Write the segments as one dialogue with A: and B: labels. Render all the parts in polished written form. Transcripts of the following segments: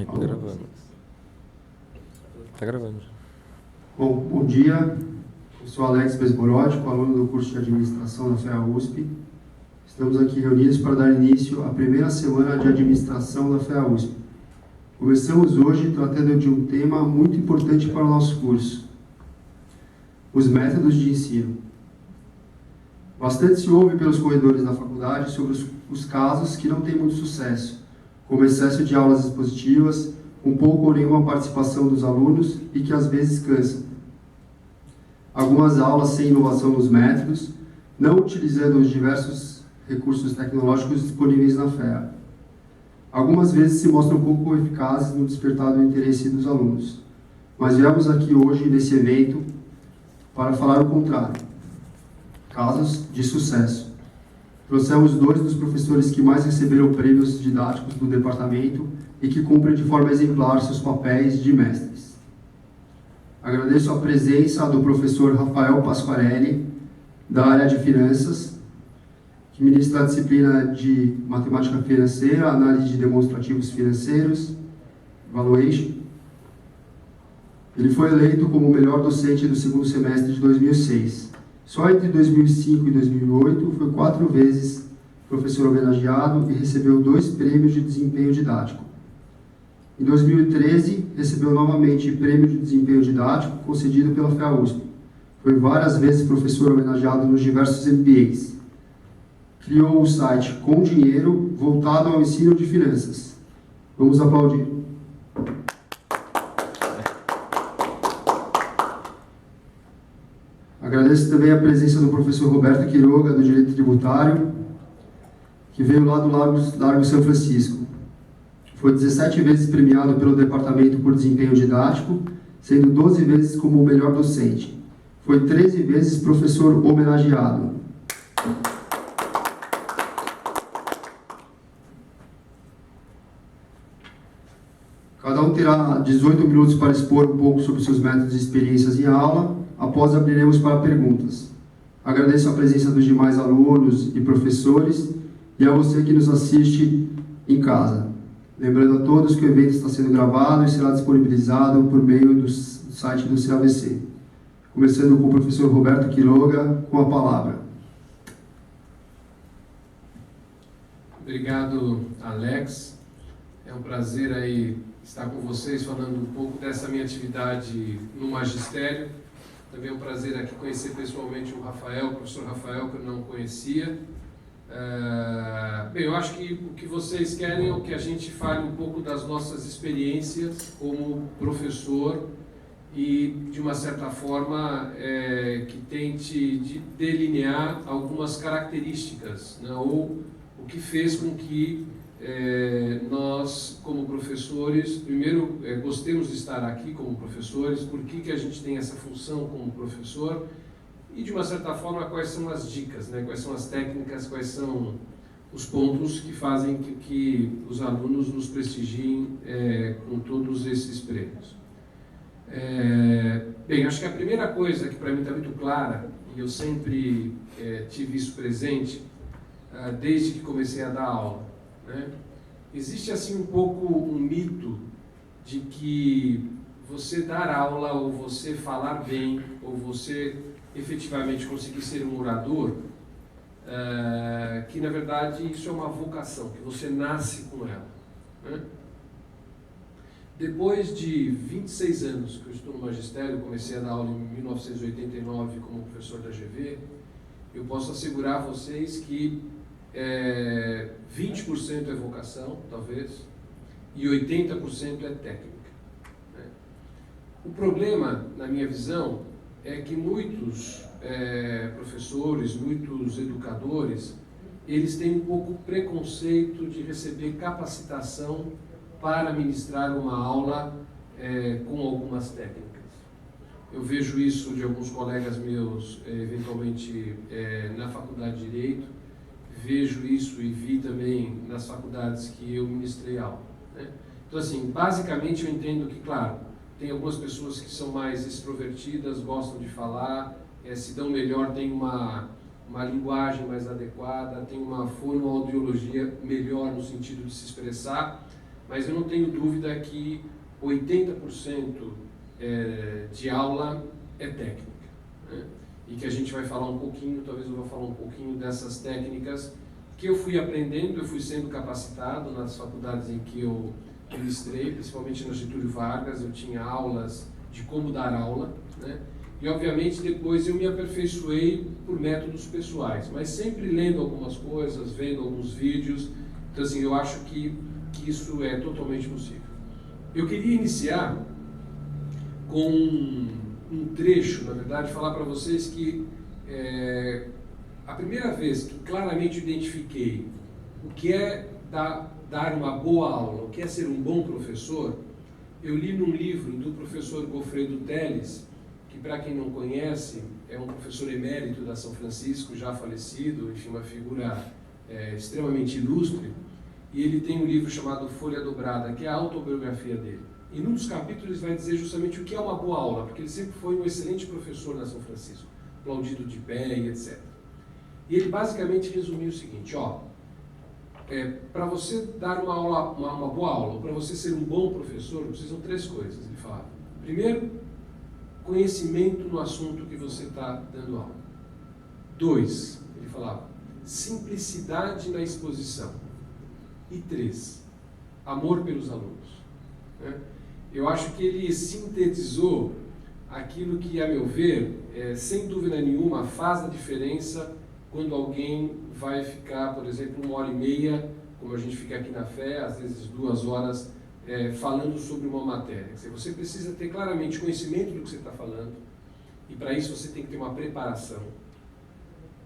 A: Ai, tá gravando. Tá gravando.
B: Bom dia. Eu sou Alex Besborótico, aluno do curso de Administração da FEA USP. Estamos aqui reunidos para dar início à primeira semana de Administração da FEA USP. Começamos hoje tratando de um tema muito importante para o nosso curso: os métodos de ensino. Bastante se ouve pelos corredores da faculdade sobre os casos que não têm muito sucesso, como excesso de aulas expositivas, com pouco ou nenhuma participação dos alunos e que às vezes cansam. Algumas aulas sem inovação nos métodos, não utilizando os diversos recursos tecnológicos disponíveis na FEA. Algumas vezes se mostram pouco eficazes no despertar do interesse dos alunos. Mas viemos aqui hoje, nesse evento, para falar o contrário. Casos de sucesso. Trouxemos 2 dos professores que mais receberam prêmios didáticos do departamento e que cumprem de forma exemplar seus papéis de mestres. Agradeço a presença do professor Rafael Pasquarelli, da área de finanças, que ministra a disciplina de matemática financeira, análise de demonstrativos financeiros, valuation. Ele foi eleito como o melhor docente do segundo semestre de 2006. Só entre 2005 e 2008 foi 4 vezes professor homenageado e recebeu 2 prêmios de desempenho didático. Em 2013, recebeu novamente prêmio de desempenho didático concedido pela FEA USP. Foi várias vezes professor homenageado nos diversos MBAs. Criou o site Com Dinheiro, voltado ao ensino de finanças. Vamos aplaudir. Agradeço também a presença do professor Roberto Quiroga, do Direito Tributário, que veio lá do Largo São Francisco. Foi 17 vezes premiado pelo departamento por desempenho didático, sendo 12 vezes como o melhor docente. Foi 13 vezes professor homenageado. Cada um terá 18 minutos para expor um pouco sobre seus métodos e experiências em aula. Após, abriremos para perguntas. Agradeço a presença dos demais alunos e professores e a você que nos assiste em casa. Lembrando a todos que o evento está sendo gravado e será disponibilizado por meio do site do CAVC. Começando com o professor Roberto Quiroga, com a palavra.
C: Obrigado, Alex. É um prazer aí estar com vocês falando um pouco dessa minha atividade no magistério. Também é um prazer aqui conhecer pessoalmente o professor Rafael, que eu não conhecia. Bem, eu acho que o que vocês querem é que a gente fale um pouco das nossas experiências como professor e, de uma certa forma, que tente delinear algumas características, né, ou o que fez com que nós, como professores, primeiro gostemos de estar aqui como professores, por que a gente tem essa função como professor e, de uma certa forma, quais são as dicas, né? Quais são as técnicas, quais são os pontos que fazem que os alunos nos prestigiem com todos esses prêmios. Bem, acho que a primeira coisa que para mim está muito clara, e eu sempre tive isso presente desde que comecei a dar aula, né? Existe assim um pouco um mito de que você dar aula ou você falar bem ou você efetivamente conseguir ser um orador, que na verdade isso é uma vocação, que você nasce com ela, né? Depois de 26 anos que eu estou no magistério, comecei a dar aula em 1989 como professor da GV, eu posso assegurar a vocês que 20% é vocação, talvez, e 80% é técnica, né? O problema, na minha visão, é que muitos professores, muitos educadores, eles têm um pouco preconceito de receber capacitação para ministrar uma aula com algumas técnicas. Eu vejo isso de alguns colegas meus, eventualmente na faculdade de Direito, vejo isso e vi também nas faculdades que eu ministrei aula, né? Então, assim, basicamente eu entendo que, claro, tem algumas pessoas que são mais extrovertidas, gostam de falar, se dão melhor, tem uma linguagem mais adequada, tem uma fonoaudiologia melhor no sentido de se expressar, mas eu não tenho dúvida que 80% de aula é técnica, né? E que a gente vai falar um pouquinho, talvez eu vou falar um pouquinho dessas técnicas que eu fui aprendendo, eu fui sendo capacitado nas faculdades em que eu ministrei, principalmente no Getúlio Vargas, eu tinha aulas de como dar aula, né? E obviamente depois eu me aperfeiçoei por métodos pessoais, mas sempre lendo algumas coisas, vendo alguns vídeos. Então assim, eu acho que isso é totalmente possível. Eu queria iniciar com um trecho, na verdade, falar para vocês que a primeira vez que claramente identifiquei o que é dar uma boa aula, o que é ser um bom professor, eu li num livro do professor Goffredo Teles, que para quem não conhece, é um professor emérito da São Francisco, já falecido, enfim, uma figura extremamente ilustre, e ele tem um livro chamado Folha Dobrada, que é a autobiografia dele. E num dos capítulos vai dizer justamente o que é uma boa aula, porque ele sempre foi um excelente professor na São Francisco, aplaudido de pé e etc. E ele basicamente resumiu o seguinte, para você dar uma aula, uma boa aula, para você ser um bom professor, precisam 3 coisas, ele falava. Primeiro, conhecimento no assunto que você está dando aula. 2, ele falava, simplicidade na exposição. E 3, amor pelos alunos. Né? Eu acho que ele sintetizou aquilo que, a meu ver, sem dúvida nenhuma, faz a diferença quando alguém vai ficar, por exemplo, 1h30, como a gente fica aqui na Fé, às vezes 2 horas, falando sobre uma matéria. Quer dizer, você precisa ter claramente conhecimento do que você está falando, e para isso você tem que ter uma preparação.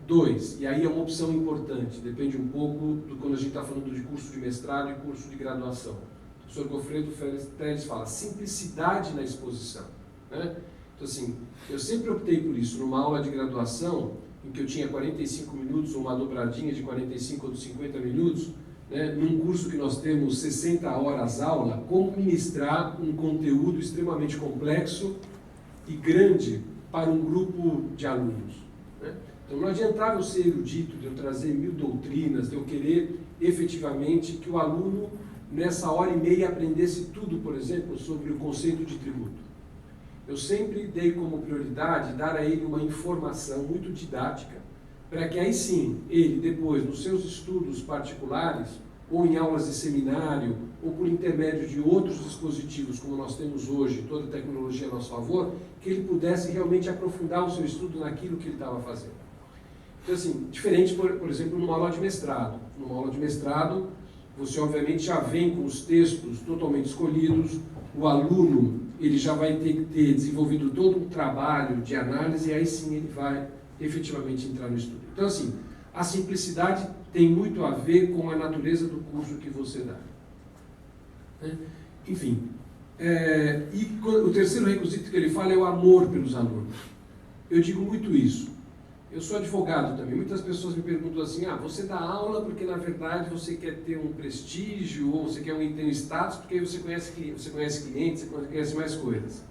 C: 2, e aí é uma opção importante, depende um pouco do quando a gente está falando de curso de mestrado e curso de graduação. O professor Goffredo Teles fala simplicidade na exposição, né? Então assim, eu sempre optei por isso, numa aula de graduação, em que eu tinha 45 minutos, ou uma dobradinha de 45 ou de 50 minutos, né, num curso que nós temos 60 horas aula, como ministrar um conteúdo extremamente complexo e grande para um grupo de alunos, né? Então não adiantava eu ser erudito, de eu trazer 1000 doutrinas, de eu querer efetivamente que o aluno, nessa 1h30, aprendesse tudo, por exemplo, sobre o conceito de tributo. Eu sempre dei como prioridade dar a ele uma informação muito didática, para que aí sim, ele depois, nos seus estudos particulares, ou em aulas de seminário, ou por intermédio de outros dispositivos, como nós temos hoje, toda a tecnologia a nosso favor, que ele pudesse realmente aprofundar o seu estudo naquilo que ele estava fazendo. Então assim, diferente, por exemplo, numa aula de mestrado. Numa aula de mestrado, você obviamente já vem com os textos totalmente escolhidos, o aluno ele já vai ter que ter desenvolvido todo um trabalho de análise e aí sim ele vai efetivamente entrar no estudo. Então assim, a simplicidade tem muito a ver com a natureza do curso que você dá. Enfim, e o terceiro requisito que ele fala é o amor pelos alunos. Eu digo muito isso. Eu sou advogado também. Muitas pessoas me perguntam assim, você dá aula porque na verdade você quer ter um prestígio ou você quer ter um status porque você conhece clientes, você conhece mais coisas.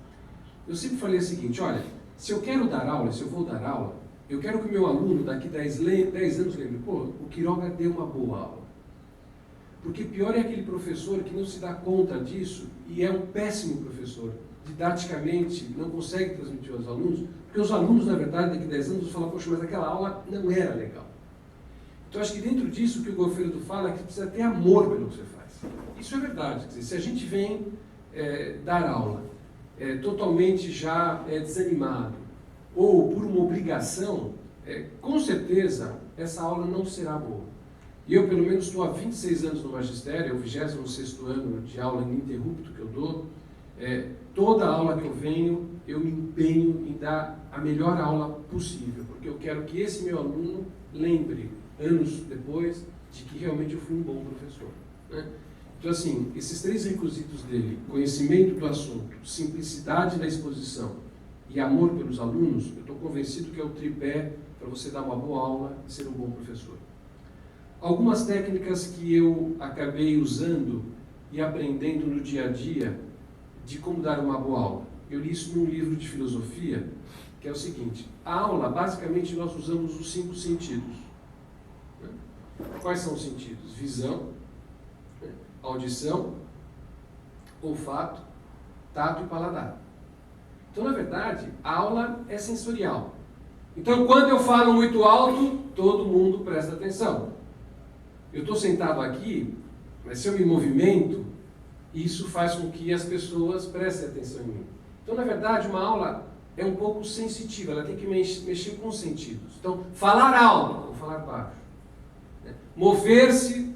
C: Eu sempre falei o seguinte, olha, se eu quero dar aula, se eu vou dar aula, eu quero que o meu aluno daqui 10 anos lembre, o Quiroga deu uma boa aula. Porque pior é aquele professor que não se dá conta disso e é um péssimo professor. Didaticamente não consegue transmitir aos alunos, porque os alunos, na verdade, daqui a 10 anos vão falar, poxa, mas aquela aula não era legal. Então, acho que dentro disso, o que o Goffredo fala é que precisa ter amor pelo que você faz. Isso é verdade. Quer dizer, se a gente vem dar aula totalmente já desanimado, ou por uma obrigação, com certeza, essa aula não será boa. E eu, pelo menos, estou há 26 anos no magistério, é o 26º ano de aula ininterrupto que eu dou. Toda aula que eu venho, eu me empenho em dar a melhor aula possível, porque eu quero que esse meu aluno lembre, anos depois, de que realmente eu fui um bom professor, né? Então, assim, esses 3 requisitos dele, conhecimento do assunto, simplicidade da exposição e amor pelos alunos, eu estou convencido que é o tripé para você dar uma boa aula e ser um bom professor. Algumas técnicas que eu acabei usando e aprendendo no dia a dia de como dar uma boa aula. Eu li isso num livro de filosofia, que é o seguinte, a aula, basicamente, nós usamos os 5 sentidos. Quais são os sentidos? Visão, audição, olfato, tato e paladar. Então, na verdade, a aula é sensorial. Então, quando eu falo muito alto, todo mundo presta atenção. Eu estou sentado aqui, mas se eu me movimento, isso faz com que as pessoas prestem atenção em mim. Então, na verdade, uma aula é um pouco sensitiva, ela tem que mexer com os sentidos. Então, falar alto ou falar baixo, né? Mover-se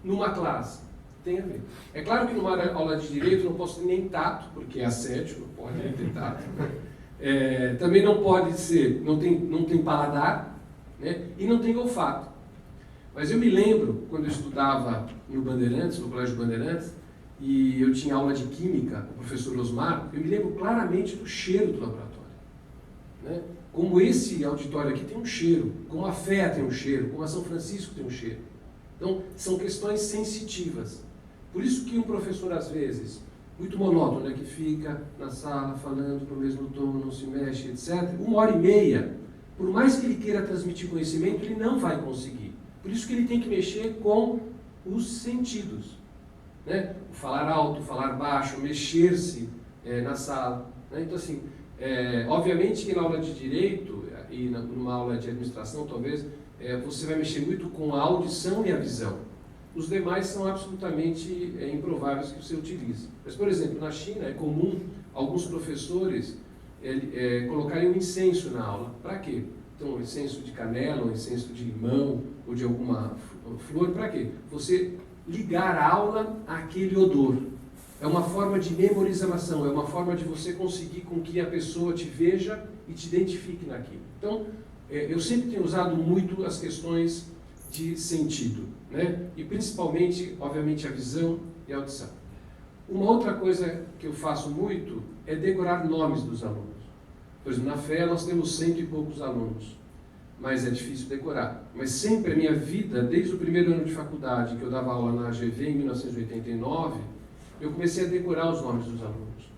C: numa classe, tem a ver. É claro que numa aula de direito eu não posso ter nem tato, porque é assédio, não pode ter tato. Também não pode ser, não tem paladar, né? E não tem olfato. Mas eu me lembro, quando eu estudava no Bandeirantes, no Colégio Bandeirantes, e eu tinha aula de química com o professor Osmar, eu me lembro claramente do cheiro do laboratório, né? Como esse auditório aqui tem um cheiro, como a Fé tem um cheiro, como a São Francisco tem um cheiro. Então, são questões sensitivas. Por isso que um professor, às vezes, muito monótono, né, que fica na sala falando no mesmo tom, não se mexe, etc., 1h30, por mais que ele queira transmitir conhecimento, ele não vai conseguir. Por isso que ele tem que mexer com os sentidos, né? Falar alto, falar baixo, mexer-se na sala, né? Então, assim, obviamente que na aula de Direito e numa aula de Administração, talvez, você vai mexer muito com a audição e a visão. Os demais são absolutamente improváveis que você utilize. Mas, por exemplo, na China é comum alguns professores colocarem um incenso na aula. Para quê? Então, um incenso de canela, um incenso de limão ou de alguma flor. Para quê? Você ligar a aula àquele odor. É uma forma de memorização, é uma forma de você conseguir com que a pessoa te veja e te identifique naquilo. Então, eu sempre tenho usado muito as questões de sentido, né? E principalmente, obviamente, a visão e a audição. Uma outra coisa que eu faço muito é decorar nomes dos alunos. Por exemplo, na FEA nós temos 100 e poucos alunos, mas é difícil decorar. Mas sempre a minha vida, desde o primeiro ano de faculdade, que eu dava aula na AGV em 1989, eu comecei a decorar os nomes dos alunos.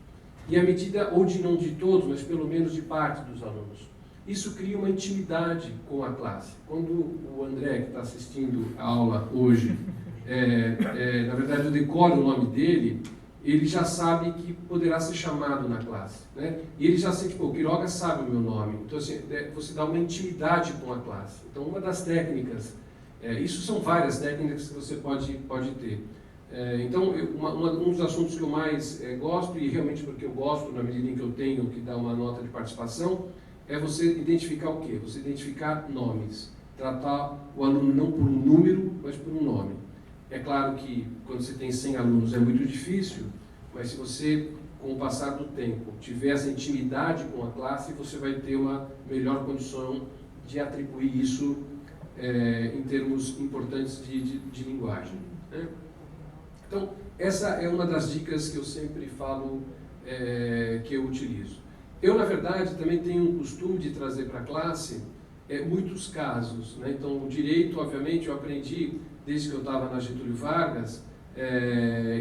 C: E à medida, ou não de todos, mas pelo menos de parte dos alunos. Isso cria uma intimidade com a classe. Quando o André, que está assistindo a aula hoje, na verdade eu decoro o nome dele, ele já sabe que poderá ser chamado na classe, né? E ele já sente, o Quiroga sabe o meu nome. Então, assim, você dá uma intimidade com a classe. Então, uma das técnicas, isso são várias técnicas que você pode ter. Então, um dos assuntos que eu mais gosto, e realmente porque eu gosto, na medida em que eu tenho que dar uma nota de participação, é você identificar o quê? Você identificar nomes. Tratar o aluno não por um número, mas por um nome. É claro que quando você tem 100 alunos é muito difícil, mas se você, com o passar do tempo, tiver essa intimidade com a classe, você vai ter uma melhor condição de atribuir isso em termos importantes de linguagem, né? Então, essa é uma das dicas que eu sempre falo que eu utilizo. Eu, na verdade, também tenho um costume de trazer para a classe muitos casos, né? Então, o direito, obviamente, eu aprendi desde que eu estava na Getúlio Vargas.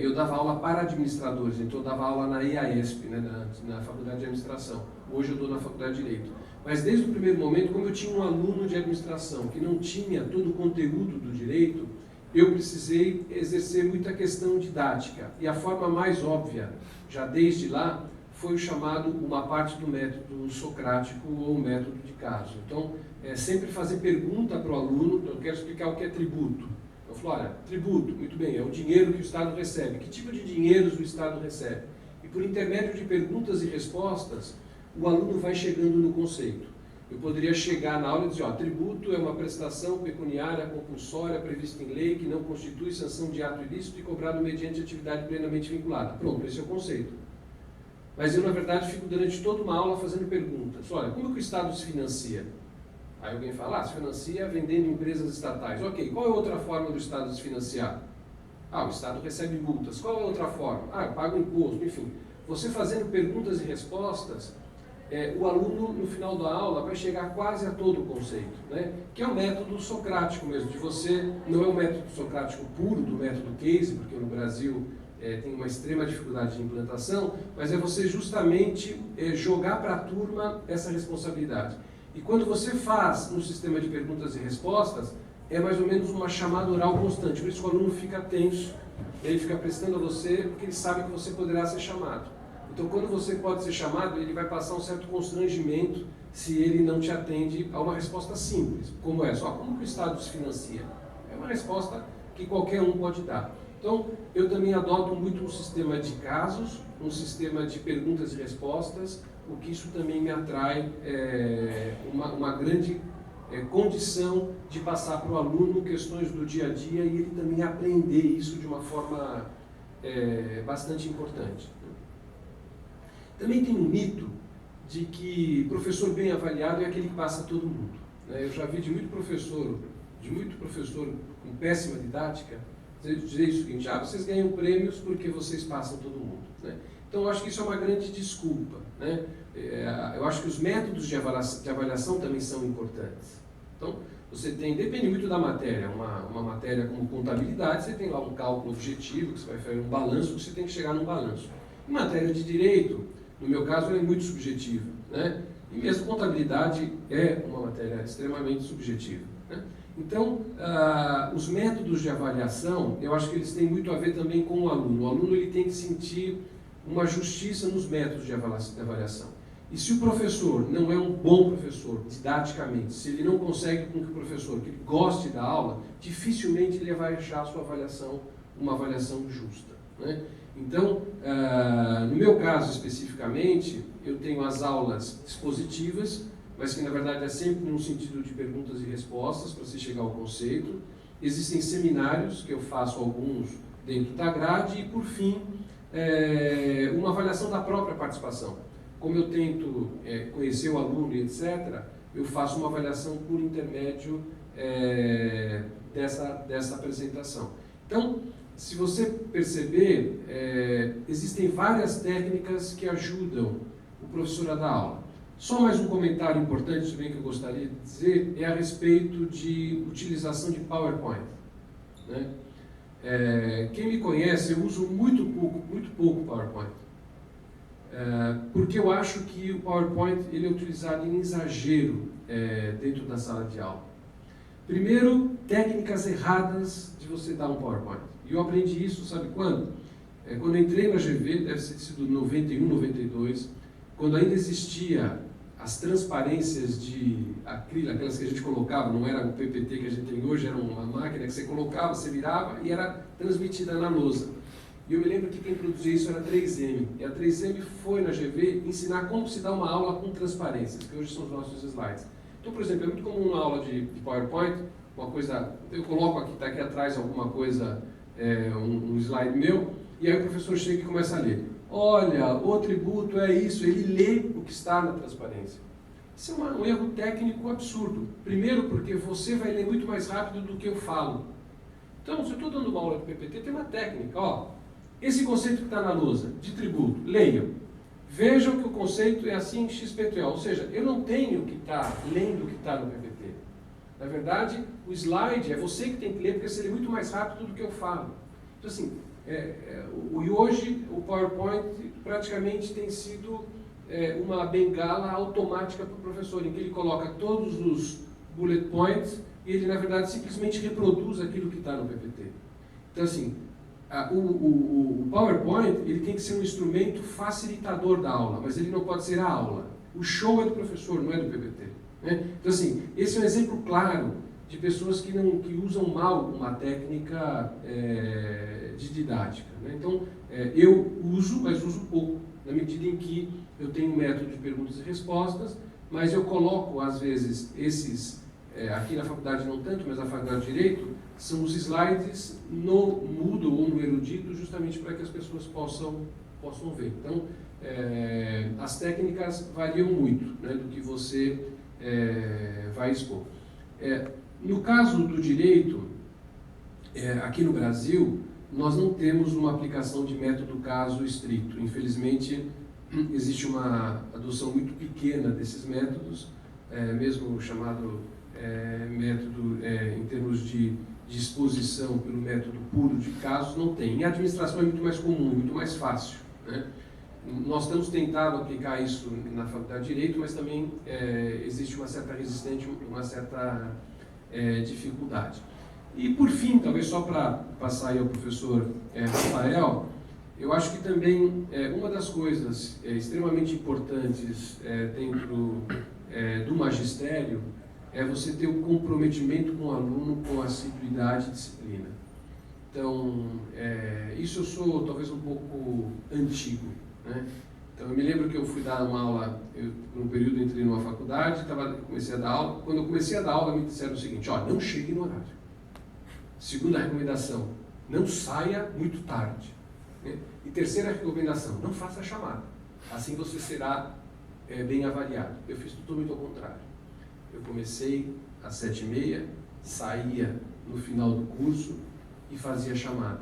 C: Eu dava aula para administradores, então eu dava aula na IAESP, né, na Faculdade de Administração. Hoje eu estou na Faculdade de Direito. Mas desde o primeiro momento, como eu tinha um aluno de administração que não tinha todo o conteúdo do direito, eu precisei exercer muita questão didática. E a forma mais óbvia, já desde lá, foi o chamado, uma parte do método socrático ou método de caso. Então, sempre fazer pergunta para o aluno. Eu quero explicar o que é tributo. Eu falo, olha, tributo, muito bem, é o dinheiro que o Estado recebe. Que tipo de dinheiros o Estado recebe? E por intermédio de perguntas e respostas, o aluno vai chegando no conceito. Eu poderia chegar na aula e dizer, tributo é uma prestação pecuniária compulsória prevista em lei que não constitui sanção de ato ilícito e cobrado mediante atividade plenamente vinculada. Pronto, esse é o conceito. Mas eu, na verdade, fico durante toda uma aula fazendo perguntas. Olha, como é que o Estado se financia? Aí alguém fala, se financia vendendo empresas estatais. Ok, qual é a outra forma do Estado se financiar? O Estado recebe multas. Qual é a outra forma? Eu pago imposto, enfim. Você fazendo perguntas e respostas, o aluno, no final da aula, vai chegar quase a todo o conceito, né? Que é o método socrático mesmo, de você, não é o método socrático puro, do método Case, porque no Brasil tem uma extrema dificuldade de implantação, mas é você justamente jogar para a turma essa responsabilidade. E quando você faz um sistema de perguntas e respostas, é mais ou menos uma chamada oral constante, por isso o aluno fica tenso, ele fica prestando a você porque ele sabe que você poderá ser chamado. Então, quando você pode ser chamado, ele vai passar um certo constrangimento se ele não te atende a uma resposta simples, como é só como que o Estado se financia? É uma resposta que qualquer um pode dar. Então, eu também adoto muito um sistema de casos, um sistema de perguntas e respostas, o que isso também me atrai uma grande condição de passar para o aluno questões do dia a dia e ele também aprender isso de uma forma bastante importante. Também tem um mito de que professor bem avaliado é aquele que passa todo mundo. Eu já vi de muito professor com péssima didática dizer o seguinte: vocês ganham prêmios porque vocês passam todo mundo. Então, eu acho que isso é uma grande desculpa. Eu acho que os métodos de avaliação também são importantes. Então, você tem, depende muito da matéria, uma matéria como contabilidade, você tem lá um cálculo objetivo, que você vai fazer um balanço, que você tem que chegar num balanço. Em matéria de direito, no meu caso, ela é muito subjetiva, E mesmo contabilidade é uma matéria extremamente subjetiva, Então, os métodos de avaliação, eu acho que eles têm muito a ver também com o aluno. O aluno ele tem que sentir uma justiça nos métodos de avaliação. E se o professor não é um bom professor, didaticamente, se ele não consegue com que o professor que ele goste da aula, dificilmente ele vai achar a sua avaliação uma avaliação justa, Então, no meu caso especificamente, eu tenho as aulas expositivas, mas que na verdade é sempre num sentido de perguntas e respostas, para se chegar ao conceito. Existem seminários, que eu faço alguns dentro da grade, e por fim, uma avaliação da própria participação. Como eu tento conhecer o aluno e etc., eu faço uma avaliação por intermédio dessa apresentação. Então, se você perceber, existem várias técnicas que ajudam o professor a dar aula. Só mais um comentário importante também que eu gostaria de dizer é a respeito de utilização de PowerPoint. Quem me conhece, eu uso muito pouco PowerPoint. Porque eu acho que o PowerPoint ele é utilizado em exagero dentro da sala de aula. Primeiro, técnicas erradas de você dar um PowerPoint. E eu aprendi isso, sabe quando? Quando eu entrei na GV, deve ter sido 91, 92, quando ainda existia as transparências de acrílico, aquelas que a gente colocava, não era o PPT que a gente tem hoje, era uma máquina que você colocava, você virava e era transmitida na lousa. E eu me lembro que quem produzia isso era a 3M. E a 3M foi na GV ensinar como se dá uma aula com transparências, que hoje são os nossos slides. Então, por exemplo, é muito comum na aula de PowerPoint, uma coisa, eu coloco aqui, está aqui atrás alguma coisa, um slide meu, e aí o professor chega e começa a ler. Olha, o tributo é isso, ele lê o que está na transparência. Isso é um erro técnico absurdo. Primeiro porque você vai ler muito mais rápido do que eu falo. Então, se eu estou dando uma aula de PPT, tem uma técnica. Esse conceito que está na lousa, de tributo, leiam. Vejam que o conceito é assim em XPTO. Ou seja, eu não tenho que estar lendo o que está no PPT. Na verdade, o slide é você que tem que ler, porque você lê muito mais rápido do que eu falo. Então, assim, e hoje o PowerPoint praticamente tem sido uma bengala automática para o professor, em que ele coloca todos os bullet points e ele, na verdade, simplesmente reproduz aquilo que está no PPT. Então, assim, o PowerPoint ele tem que ser um instrumento facilitador da aula, mas ele não pode ser a aula. O show é do professor, não é do PPT. Então, assim, esse é um exemplo claro de pessoas que usam mal uma técnica de didática. Então, eu uso, mas uso pouco, na medida em que eu tenho um método de perguntas e respostas, mas eu coloco, às vezes, esses, aqui na faculdade não tanto, mas na faculdade de Direito, são os slides no Moodle ou no Erudito, justamente para que as pessoas possam ver. Então, as técnicas variam muito, do que você vai expor. No caso do direito, aqui no Brasil, nós não temos uma aplicação de método caso estricto. Infelizmente, existe uma adoção muito pequena desses métodos, mesmo o chamado método em termos de exposição pelo método puro de casos, não tem. Em administração é muito mais comum, muito mais fácil. Nós temos tentado aplicar isso na Faculdade de Direito, mas também existe uma certa resistência, uma certa dificuldade. E por fim, talvez só para passar aí ao professor Rafael, eu acho que também uma das coisas extremamente importantes dentro do magistério é você ter um comprometimento com o aluno com assiduidade e disciplina. Então, isso eu sou talvez um pouco antigo, né? Então, eu me lembro que eu fui dar uma aula, por um período entrei numa faculdade, comecei a dar aula. Quando eu comecei a dar aula, me disseram o seguinte: ó, não chegue no horário. Segunda recomendação, não saia muito tarde. Né? E terceira recomendação, não faça chamada. Assim você será bem avaliado. Eu fiz totalmente ao contrário. Eu comecei às 7h30, saía no final do curso e fazia chamada.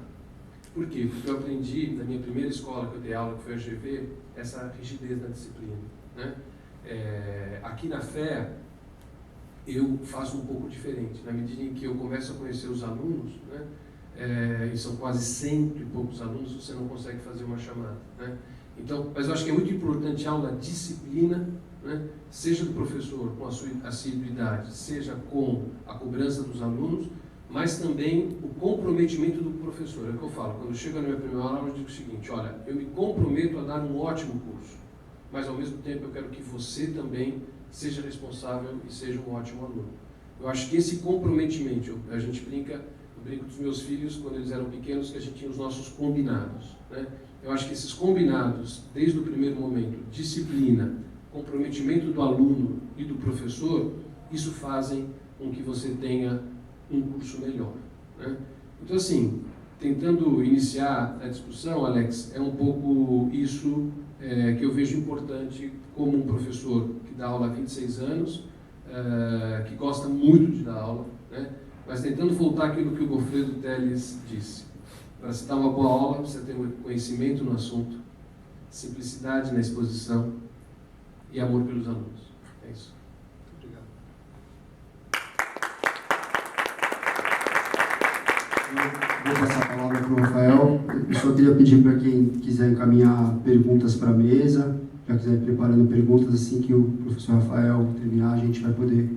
C: Por quê? Porque eu aprendi na minha primeira escola que eu dei aula, que foi a GV, essa rigidez na disciplina. Né? Aqui na FEA, eu faço um pouco diferente. Na medida em que eu começo a conhecer os alunos, né? E são quase 100 e poucos alunos, você não consegue fazer uma chamada. Né? Então, mas eu acho que é muito importante a aula disciplina, né? Seja do professor com a sua assiduidade, seja com a cobrança dos alunos, mas também o comprometimento do professor. É o que eu falo, quando chego na minha primeira aula, eu digo o seguinte: olha, eu me comprometo a dar um ótimo curso, mas ao mesmo tempo eu quero que você também seja responsável e seja um ótimo aluno. Eu acho que esse comprometimento, a gente eu brinco dos meus filhos, quando eles eram pequenos, que a gente tinha os nossos combinados. Né? Eu acho que esses combinados, desde o primeiro momento, disciplina, comprometimento do aluno e do professor, isso fazem com que você tenha um curso melhor. Né? Então, assim, tentando iniciar a discussão, Alex, é um pouco isso que eu vejo importante como um professor que dá aula há 26 anos, que gosta muito de dar aula, né? Mas tentando voltar àquilo que o Goffredo Teles disse. Para se dar uma boa aula, você tem conhecimento no assunto, simplicidade na exposição e amor pelos alunos. É isso.
B: Obrigado. Eu vou passar a palavra para o Rafael. Eu só queria pedir para quem quiser encaminhar perguntas para a mesa, já quiser ir preparando perguntas, assim que o professor Rafael terminar, a gente vai poder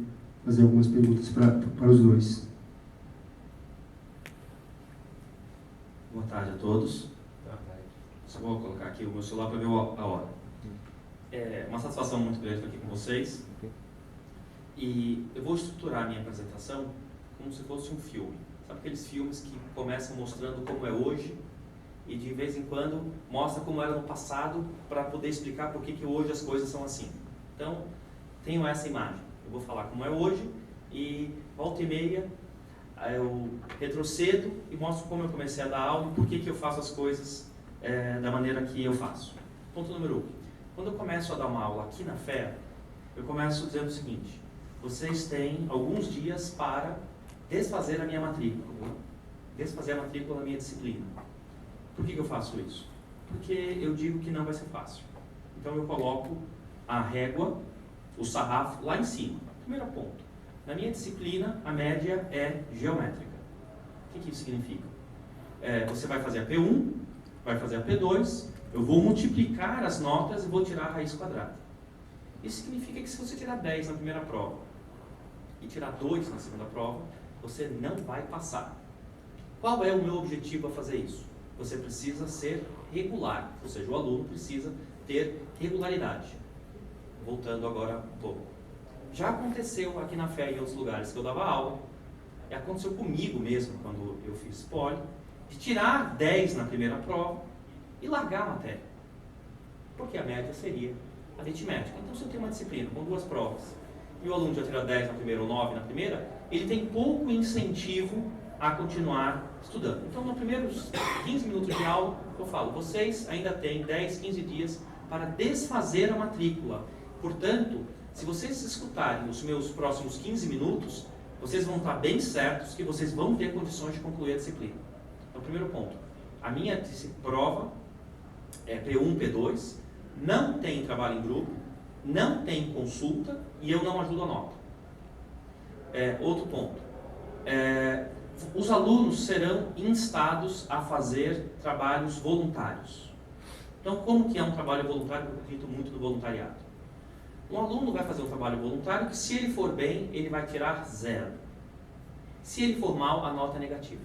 B: fazer algumas perguntas para os dois.
A: Boa tarde a todos. Só vou colocar aqui o meu celular para ver a hora. É uma satisfação muito grande estar aqui com vocês. E eu vou estruturar a minha apresentação como se fosse um filme. Sabe aqueles filmes que começam mostrando como é hoje e de vez em quando mostra como era no passado para poder explicar por que hoje as coisas são assim. Então, tenho essa imagem. Eu vou falar como é hoje e volta e meia eu retrocedo e mostro como eu comecei a dar aula e por que eu faço as coisas da maneira que eu faço. Ponto número 1. Quando eu começo a dar uma aula aqui na FEA, eu começo dizendo o seguinte: vocês têm alguns dias para desfazer a minha matrícula, desfazer a matrícula da minha disciplina. Por que eu faço isso? Porque eu digo que não vai ser fácil. Então eu coloco a régua, o sarrafo lá em cima. Primeiro ponto. Na minha disciplina, a média é geométrica. O que isso significa? Você vai fazer a P1, vai fazer a P2, eu vou multiplicar as notas e vou tirar a raiz quadrada. Isso significa que se você tirar 10 na primeira prova e tirar 2 na segunda prova, você não vai passar. Qual é o meu objetivo a fazer isso? Você precisa ser regular, ou seja, o aluno precisa ter regularidade. Voltando agora um pouco. Já aconteceu aqui na FEA e em outros lugares que eu dava aula, e aconteceu comigo mesmo, quando eu fiz poli, de tirar 10 na primeira prova e largar a matéria. Porque a média seria aritmética. Então, se eu tenho uma disciplina com 2 provas, e o aluno já tira 10 na primeira ou 9 na primeira, ele tem pouco incentivo a continuar estudando. Então, nos primeiros 15 minutos de aula, eu falo, vocês ainda têm 10, 15 dias para desfazer a matrícula. Portanto, se vocês escutarem os meus próximos 15 minutos, vocês vão estar bem certos que vocês vão ter condições de concluir a disciplina. Então, primeiro ponto, a minha prova é P1, P2, não tem trabalho em grupo, não tem consulta e eu não ajudo a nota. Outro ponto, os alunos serão instados a fazer trabalhos voluntários. Então, como que é um trabalho voluntário? Eu acredito muito no voluntariado. Um aluno vai fazer um trabalho voluntário que, se ele for bem, ele vai tirar 0. Se ele for mal, a nota é negativa.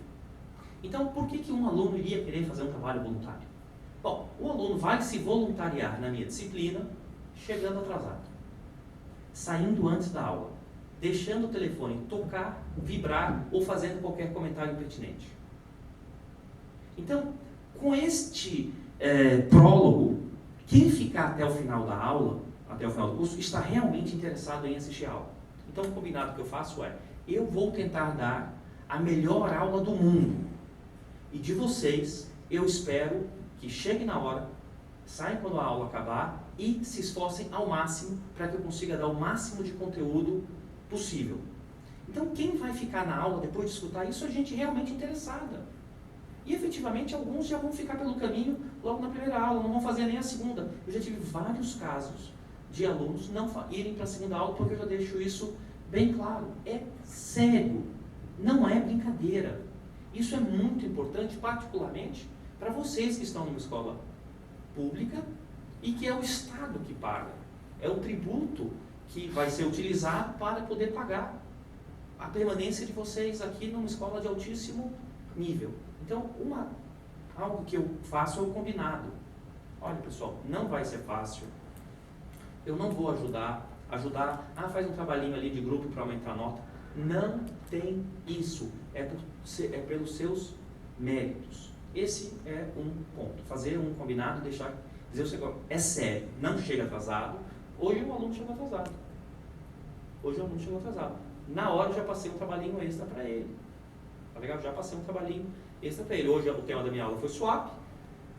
A: Então, por que um aluno iria querer fazer um trabalho voluntário? Bom, o aluno vai se voluntariar na minha disciplina chegando atrasado, saindo antes da aula, deixando o telefone tocar, vibrar ou fazendo qualquer comentário impertinente. Então, com este prólogo, quem ficar até o final da aula, até o final do curso, está realmente interessado em assistir a aula. Então, o combinado que eu faço é, eu vou tentar dar a melhor aula do mundo. E de vocês, eu espero que cheguem na hora, saiam quando a aula acabar e se esforcem ao máximo para que eu consiga dar o máximo de conteúdo possível. Então, quem vai ficar na aula depois de escutar isso é gente realmente interessada. E, efetivamente, alguns já vão ficar pelo caminho logo na primeira aula, não vão fazer nem a segunda. Eu já tive vários casos de alunos não irem para a segunda aula porque eu já deixo isso bem claro. É sério, não é brincadeira. Isso é muito importante, particularmente para vocês que estão numa escola pública e que é o Estado que paga. É o tributo que vai ser utilizado para poder pagar a permanência de vocês aqui numa escola de altíssimo nível. Então, algo que eu faço é o combinado. Olha, pessoal, não vai ser fácil. Eu não vou ajudar, faz um trabalhinho ali de grupo para aumentar a nota. Não tem isso. É pelos seus méritos. Esse é um ponto. Fazer um combinado, dizer o seguinte, é sério, não chega atrasado. Hoje o aluno chegou atrasado. Na hora eu já passei um trabalhinho extra para ele. Tá legal? Já passei um trabalhinho extra para ele. Hoje o tema da minha aula foi swap.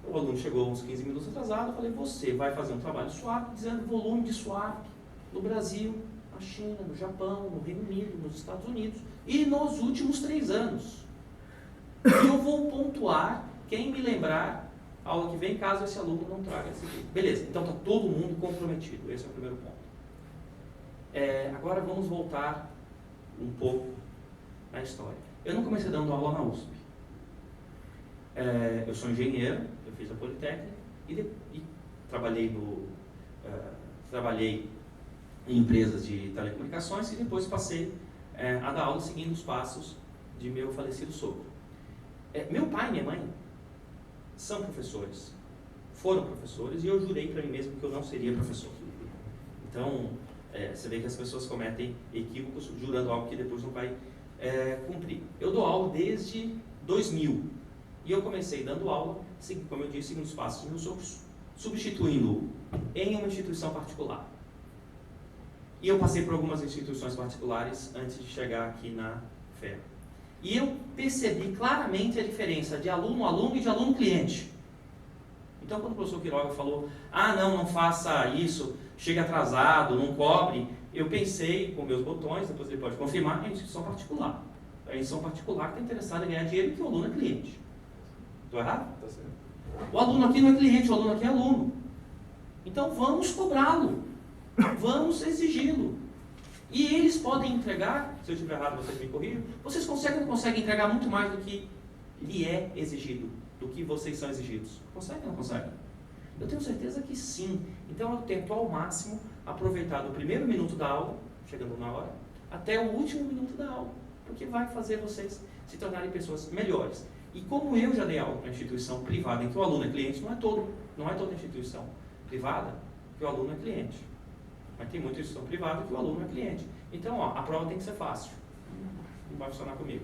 A: O aluno chegou uns 15 minutos atrasado. Eu falei, você vai fazer um trabalho swap, dizendo volume de swap no Brasil, na China, no Japão, no Reino Unido, nos Estados Unidos e nos últimos 3 anos. E eu vou pontuar quem me lembrar a aula que vem, caso esse aluno não traga esse vídeo. Beleza, então está todo mundo comprometido. Esse é o primeiro ponto. Agora vamos voltar um pouco na história. Eu não comecei dando aula na USP. Eu sou engenheiro, eu fiz a Politécnica e trabalhei em empresas de telecomunicações e depois passei a dar aula seguindo os passos de meu falecido sogro. Meu pai e minha mãe são professores, foram professores e eu jurei para mim mesmo que eu não seria professor. Então, você vê que as pessoas cometem equívocos jurando algo que depois não vai cumprir. Eu dou aula desde 2000 e eu comecei dando aula, como eu disse, seguindo os passos dos meus sogros, substituindo em uma instituição particular. E eu passei por algumas instituições particulares antes de chegar aqui na FEA. E eu percebi claramente a diferença de aluno-aluno e de aluno-cliente. Então, quando o professor Quiroga falou, não faça isso, chega atrasado, não cobre, eu pensei com meus botões, depois ele pode confirmar, é instituição particular. É a instituição particular que está interessada em ganhar dinheiro e que o aluno é cliente. Estou errado? Está certo. O aluno aqui não é cliente, o aluno aqui é aluno. Então, vamos cobrá-lo. Vamos exigi-lo. E eles podem entregar, se eu estiver errado, vocês me corrijam, vocês conseguem ou não conseguem entregar muito mais do que lhe é exigido, do que vocês são exigidos? Conseguem ou não conseguem? Eu tenho certeza que sim. Então eu tento ao máximo aproveitar do primeiro minuto da aula, chegando na hora, até o último minuto da aula, porque vai fazer vocês se tornarem pessoas melhores. E como eu já dei aula para instituição privada em que o aluno é cliente, não é toda instituição privada que o aluno é cliente. Mas tem muita instituição privada que o aluno é cliente. Então, a prova tem que ser fácil. Não vai funcionar comigo.